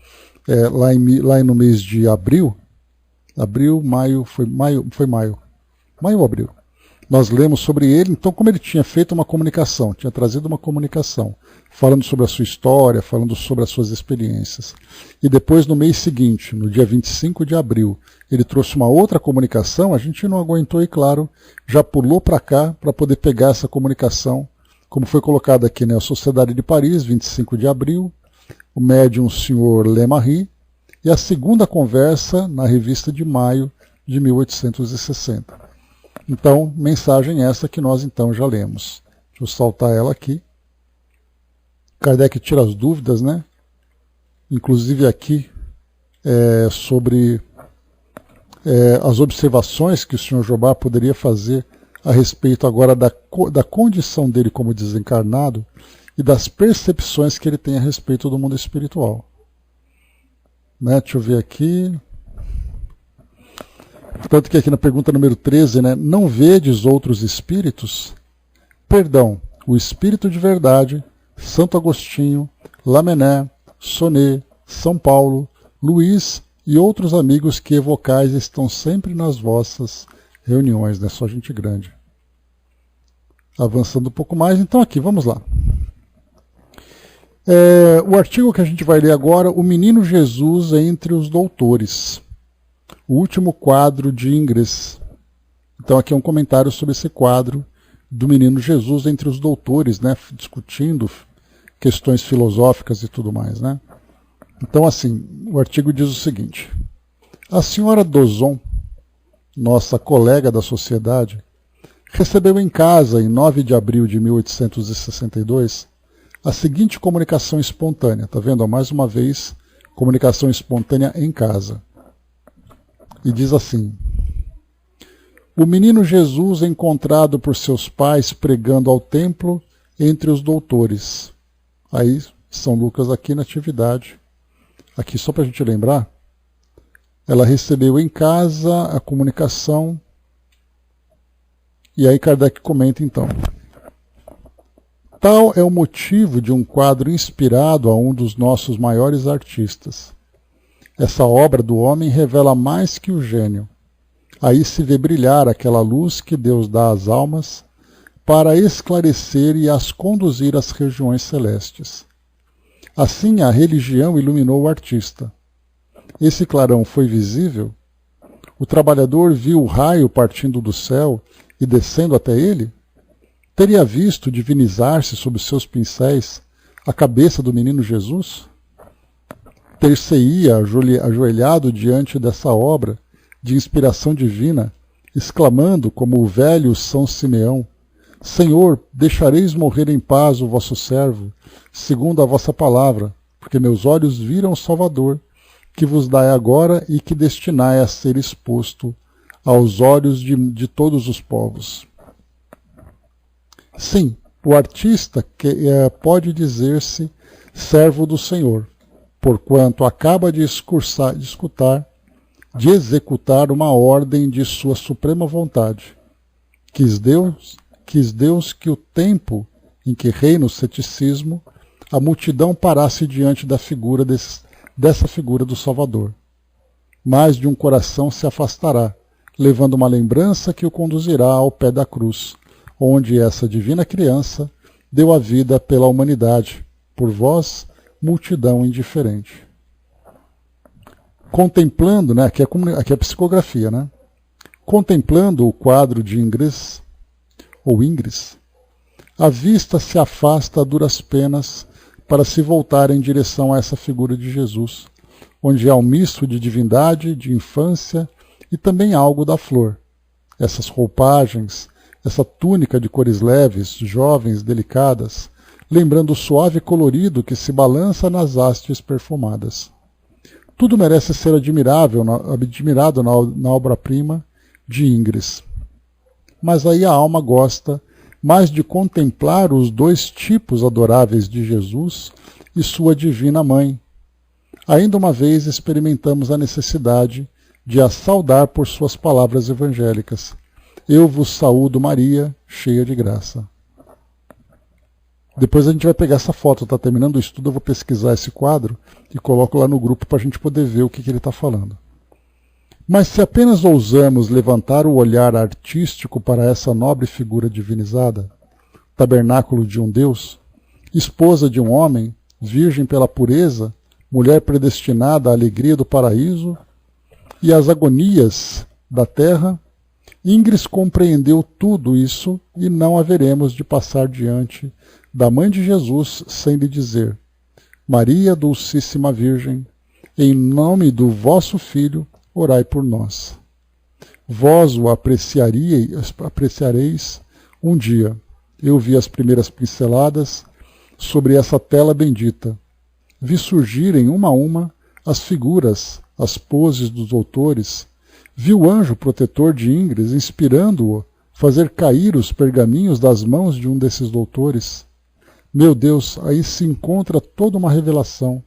lá no mês de abril, maio ou abril, nós lemos sobre ele. Então, como ele tinha feito uma comunicação, tinha trazido uma comunicação, falando sobre a sua história, falando sobre as suas experiências. E depois, no mês seguinte, no dia 25 de abril, ele trouxe uma outra comunicação, a gente não aguentou e, claro, já pulou para cá para poder pegar essa comunicação, como foi colocado aqui, né? A Sociedade de Paris, 25 de abril, o médium senhor Lemarie, e a segunda conversa na revista de maio de 1860. Então, mensagem essa que nós então já lemos. Deixa eu saltar ela aqui. Kardec tira as dúvidas, né? Inclusive aqui, sobre as observações que o Sr. Jobá poderia fazer a respeito agora da condição dele como desencarnado e das percepções que ele tem a respeito do mundo espiritual. Né? Deixa eu ver aqui. Tanto que aqui na pergunta número 13, né, não vedes outros espíritos? Perdão, o Espírito de Verdade, Santo Agostinho, Lamennais, Sonnet, São Paulo, Luís e outros amigos que evocais estão sempre nas vossas reuniões, né? Só gente grande. Avançando um pouco mais, então aqui, vamos lá. O artigo que a gente vai ler agora, O Menino Jesus entre os Doutores. O último quadro de Ingres. Então aqui é um comentário sobre esse quadro do Menino Jesus entre os doutores, né? Discutindo questões filosóficas e tudo mais, né? Então, assim, o artigo diz o seguinte: a senhora Dozon, nossa colega da sociedade, recebeu em casa, em 9 de abril de 1862, a seguinte comunicação espontânea. Está vendo? Mais uma vez, comunicação espontânea em casa. E diz assim: o menino Jesus encontrado por seus pais pregando ao templo entre os doutores. Aí, São Lucas aqui na atividade. Aqui, só para a gente lembrar, ela recebeu em casa a comunicação, e aí Kardec comenta então. Tal é o motivo de um quadro inspirado a um dos nossos maiores artistas. Essa obra do homem revela mais que o gênio. Aí se vê brilhar aquela luz que Deus dá às almas para esclarecer e as conduzir às regiões celestes. Assim a religião iluminou o artista. Esse clarão foi visível? O trabalhador viu o raio partindo do céu e descendo até ele? Teria visto divinizar-se sob seus pincéis a cabeça do menino Jesus? Ter-se-ia ajoelhado diante dessa obra de inspiração divina, exclamando como o velho São Simeão: Senhor, deixareis morrer em paz o vosso servo, segundo a vossa palavra, porque meus olhos viram o Salvador, que vos dai agora e que destinai a ser exposto aos olhos de todos os povos. Sim, o artista pode dizer-se servo do Senhor, porquanto acaba de executar uma ordem de sua suprema vontade. Quis Deus que o tempo em que reina o ceticismo, a multidão parasse diante da figura dessa figura do Salvador. Mais de um coração se afastará, levando uma lembrança que o conduzirá ao pé da cruz, onde essa divina criança deu a vida pela humanidade, por vós, multidão indiferente. Contemplando, aqui é a psicografia, contemplando o quadro de Ingres, a vista se afasta a duras penas para se voltar em direção a essa figura de Jesus, onde há um misto de divindade, de infância e também algo da flor. Essas roupagens, essa túnica de cores leves, jovens, delicadas, lembrando o suave colorido que se balança nas hastes perfumadas. Tudo merece ser admirado na obra-prima de Ingres. Mas aí a alma gosta mais de contemplar os dois tipos adoráveis de Jesus e sua divina mãe. Ainda uma vez experimentamos a necessidade de a saudar por suas palavras evangélicas. Eu vos saúdo, Maria, cheia de graça. Depois a gente vai pegar essa foto, está terminando o estudo, eu vou pesquisar esse quadro e coloco lá no grupo para a gente poder ver o que ele está falando. Mas se apenas ousamos levantar o olhar artístico para essa nobre figura divinizada, tabernáculo de um Deus, esposa de um homem, virgem pela pureza, mulher predestinada à alegria do paraíso e às agonias da terra, Ingres compreendeu tudo isso e não haveremos de passar diante da Mãe de Jesus sem lhe dizer: Maria Dulcíssima Virgem, em nome do vosso Filho, orai por nós. Vós o apreciareis um dia. Eu vi as primeiras pinceladas sobre essa tela bendita. Vi surgirem uma a uma as figuras, as poses dos autores. Vi o anjo protetor de Ingres inspirando-o fazer cair os pergaminhos das mãos de um desses doutores. Meu Deus, aí se encontra toda uma revelação.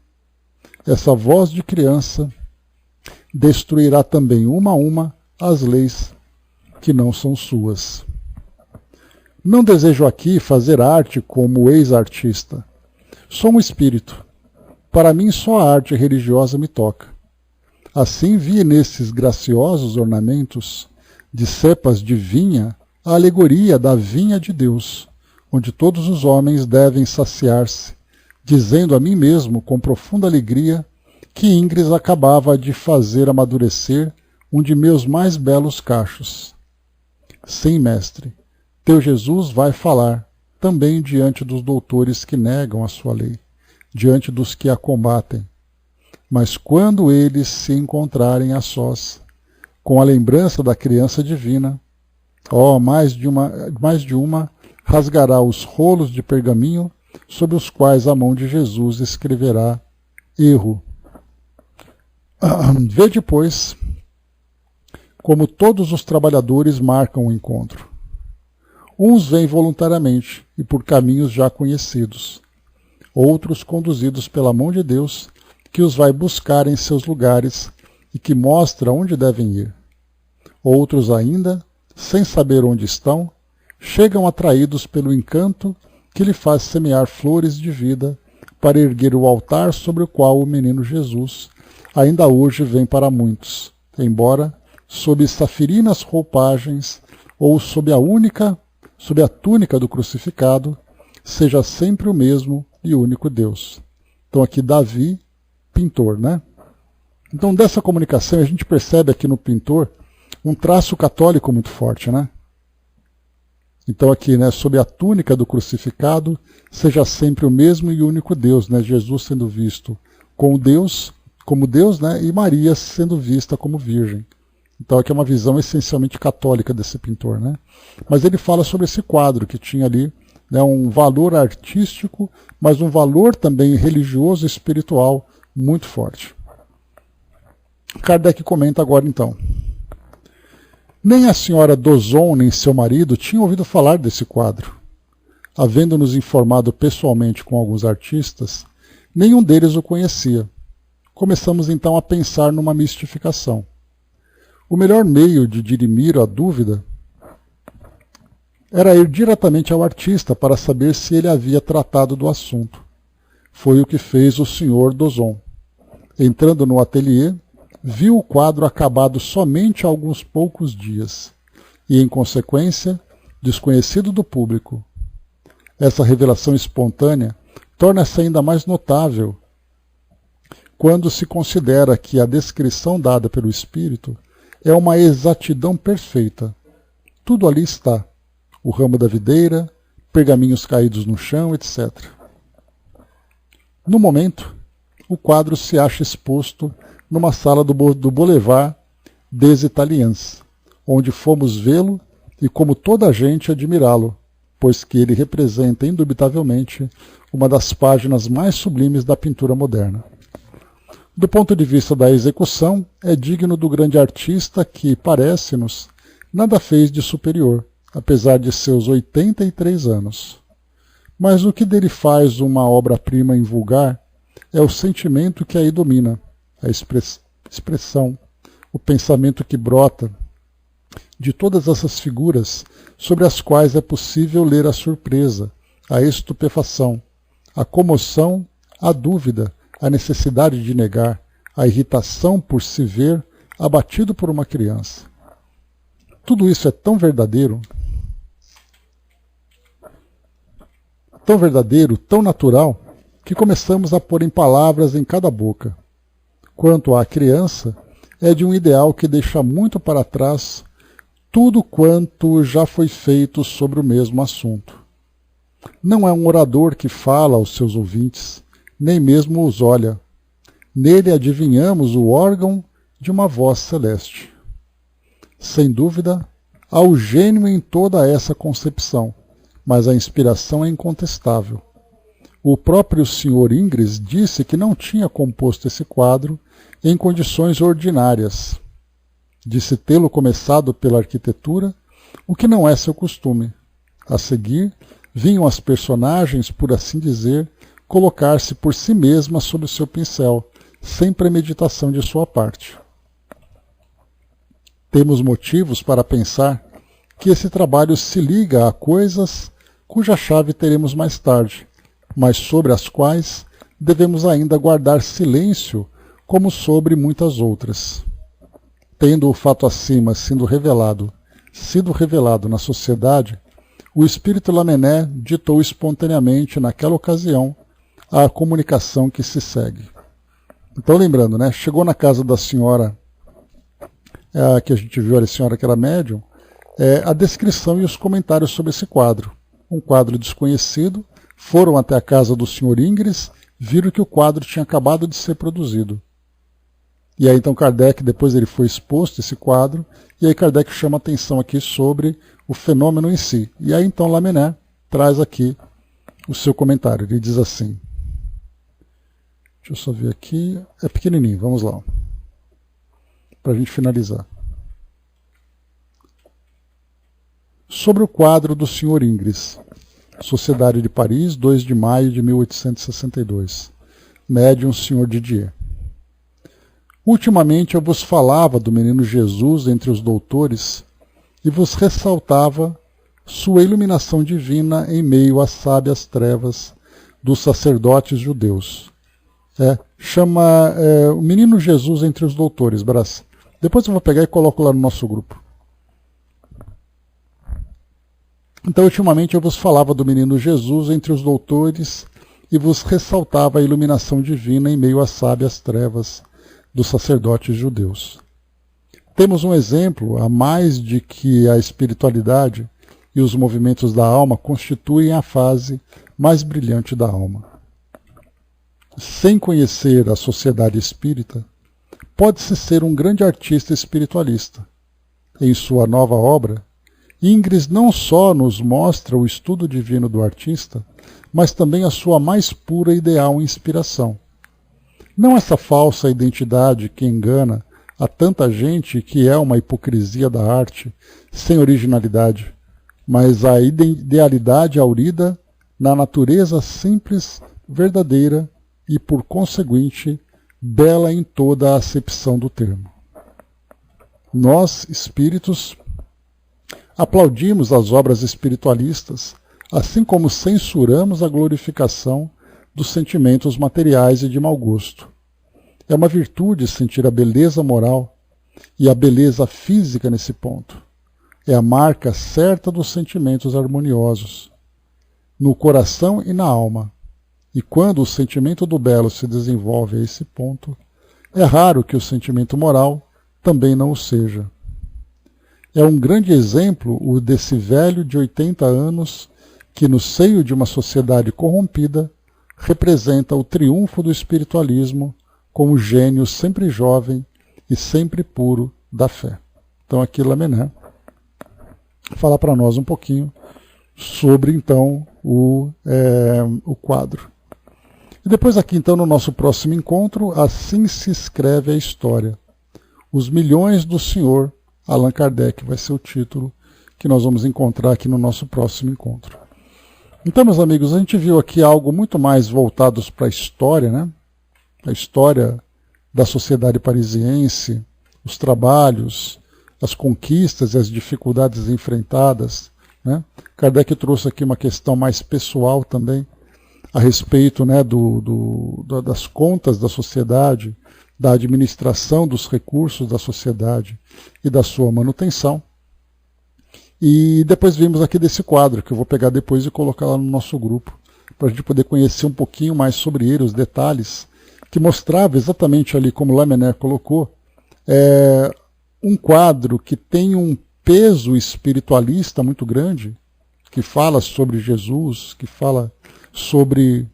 Essa voz de criança destruirá também uma a uma as leis que não são suas. Não desejo aqui fazer arte como ex-artista. Sou um espírito. Para mim só a arte religiosa me toca. Assim vi nesses graciosos ornamentos de cepas de vinha a alegoria da vinha de Deus, onde todos os homens devem saciar-se, dizendo a mim mesmo com profunda alegria que Ingres acabava de fazer amadurecer um de meus mais belos cachos. Sim, mestre, teu Jesus vai falar, também diante dos doutores que negam a sua lei, diante dos que a combatem. Mas quando eles se encontrarem a sós, com a lembrança da criança divina, mais de uma rasgará os rolos de pergaminho sobre os quais a mão de Jesus escreverá erro. Vede, pois, como todos os trabalhadores marcam o encontro. Uns vêm voluntariamente e por caminhos já conhecidos, outros conduzidos pela mão de Deus, que os vai buscar em seus lugares e que mostra onde devem ir. Outros ainda, sem saber onde estão, chegam atraídos pelo encanto que lhe faz semear flores de vida para erguer o altar sobre o qual o menino Jesus ainda hoje vem para muitos, embora sob safirinas roupagens ou sob a túnica do crucificado, seja sempre o mesmo e único Deus. Então aqui Davi, pintor, né? Então dessa comunicação a gente percebe aqui no pintor um traço católico muito forte, né? Então aqui, né, sob a túnica do crucificado, seja sempre o mesmo e único Deus, né? Jesus sendo visto como Deus, né? E Maria sendo vista como virgem. Então aqui é uma visão essencialmente católica desse pintor, né? Mas ele fala sobre esse quadro que tinha ali, né, um valor artístico, mas um valor também religioso e espiritual muito forte. Kardec comenta agora então. Nem a senhora Dozon nem seu marido tinham ouvido falar desse quadro. Havendo-nos informado pessoalmente com alguns artistas, nenhum deles o conhecia. Começamos então a pensar numa mistificação. O melhor meio de dirimir a dúvida era ir diretamente ao artista para saber se ele havia tratado do assunto. Foi o que fez o Sr. Dozon. Entrando no ateliê, viu o quadro acabado somente há alguns poucos dias e, em consequência, desconhecido do público. Essa revelação espontânea torna-se ainda mais notável quando se considera que a descrição dada pelo espírito é uma exatidão perfeita. Tudo ali está. O ramo da videira, pergaminhos caídos no chão, etc. No momento, o quadro se acha exposto numa sala do Boulevard des Italiens, onde fomos vê-lo e, como toda a gente, admirá-lo, pois que ele representa indubitavelmente uma das páginas mais sublimes da pintura moderna. Do ponto de vista da execução, é digno do grande artista que, parece-nos, nada fez de superior, apesar de seus 83 anos. Mas o que dele faz uma obra-prima invulgar é o sentimento que aí domina, a expressão, o pensamento que brota de todas essas figuras sobre as quais é possível ler a surpresa, a estupefação, a comoção, a dúvida, a necessidade de negar, a irritação por se ver abatido por uma criança. Tudo isso é tão verdadeiro, tão natural, que começamos a pôr em palavras em cada boca. Quanto à criança, é de um ideal que deixa muito para trás tudo quanto já foi feito sobre o mesmo assunto. Não é um orador que fala aos seus ouvintes, nem mesmo os olha. Nele adivinhamos o órgão de uma voz celeste. Sem dúvida, há o gênio em toda essa concepção, mas a inspiração é incontestável. O próprio Sr. Ingres disse que não tinha composto esse quadro em condições ordinárias. Disse tê-lo começado pela arquitetura, o que não é seu costume. A seguir, vinham as personagens, por assim dizer, colocar-se por si mesmas sob o seu pincel, sem premeditação de sua parte. Temos motivos para pensar que esse trabalho se liga a coisas cuja chave teremos mais tarde, mas sobre as quais devemos ainda guardar silêncio, como sobre muitas outras. Tendo o fato acima sido revelado na sociedade, o espírito Lamennais ditou espontaneamente, naquela ocasião, a comunicação que se segue. Então, lembrando, né, chegou na casa da senhora, que a gente viu, a senhora que era médium, a descrição e os comentários sobre esse quadro. Um quadro desconhecido, foram até a casa do Sr. Ingres, viram que o quadro tinha acabado de ser produzido. E aí então Kardec, depois ele foi exposto esse quadro, e aí Kardec chama atenção aqui sobre o fenômeno em si. E aí então Lamennais traz aqui o seu comentário. Ele diz assim, deixa eu só ver aqui, é pequenininho, vamos lá, para a gente finalizar. Sobre o quadro do Sr. Ingres, Sociedade de Paris, 2 de maio de 1862. Médium Sr. Didier. Ultimamente eu vos falava do menino Jesus entre os doutores e vos ressaltava sua iluminação divina em meio às sábias trevas dos sacerdotes judeus. Chama o Menino Jesus entre os Doutores, Brás. Depois eu vou pegar e coloco lá no nosso grupo. Então, ultimamente, eu vos falava do Menino Jesus entre os Doutores e vos ressaltava a iluminação divina em meio às sábias trevas dos sacerdotes judeus. Temos um exemplo a mais de que a espiritualidade e os movimentos da alma constituem a fase mais brilhante da alma. Sem conhecer a sociedade espírita, pode-se ser um grande artista espiritualista. Em sua nova obra, Ingres não só nos mostra o estudo divino do artista, mas também a sua mais pura e ideal inspiração. Não essa falsa identidade que engana a tanta gente, que é uma hipocrisia da arte, sem originalidade, mas a idealidade aurida na natureza simples, verdadeira e, por conseguinte, bela em toda a acepção do termo. Nós, espíritos, aplaudimos as obras espiritualistas, assim como censuramos a glorificação dos sentimentos materiais e de mau gosto. É uma virtude sentir a beleza moral e a beleza física nesse ponto. É a marca certa dos sentimentos harmoniosos, no coração e na alma. E quando o sentimento do belo se desenvolve a esse ponto, é raro que o sentimento moral também não o seja. É um grande exemplo o desse velho de 80 anos que, no seio de uma sociedade corrompida, representa o triunfo do espiritualismo como gênio sempre jovem e sempre puro da fé. Então aqui Lamennais fala para nós um pouquinho sobre então o quadro. E depois aqui então no nosso próximo encontro, assim se escreve a história. Os milhões do Senhor Allan Kardec vai ser o título que nós vamos encontrar aqui no nosso próximo encontro. Então, meus amigos, a gente viu aqui algo muito mais voltado para a história, né? A história da sociedade parisiense, os trabalhos, as conquistas e as dificuldades enfrentadas, né? Kardec trouxe aqui uma questão mais pessoal também, a respeito, né, das contas da sociedade, da administração dos recursos da sociedade e da sua manutenção. E depois vimos aqui desse quadro, que eu vou pegar depois e colocar lá no nosso grupo, para a gente poder conhecer um pouquinho mais sobre ele, os detalhes, que mostrava exatamente ali, como Lamennais colocou, um quadro que tem um peso espiritualista muito grande, que fala sobre Jesus, que fala sobre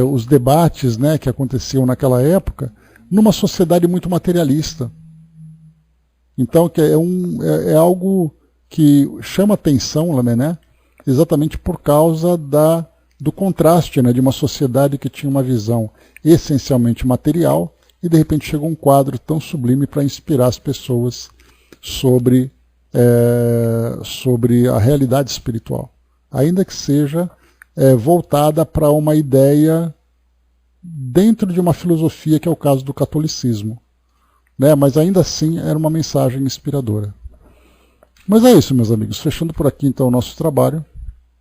os debates, né, que aconteciam naquela época, numa sociedade muito materialista. Então, que é algo que chama atenção, Lamennais, exatamente por causa do contraste, né, de uma sociedade que tinha uma visão essencialmente material e, de repente, chegou um quadro tão sublime para inspirar as pessoas sobre a realidade espiritual, ainda que seja voltada para uma ideia dentro de uma filosofia que é o caso do catolicismo, né? Mas ainda assim era uma mensagem inspiradora. Mas é isso, meus amigos, fechando por aqui então o nosso trabalho.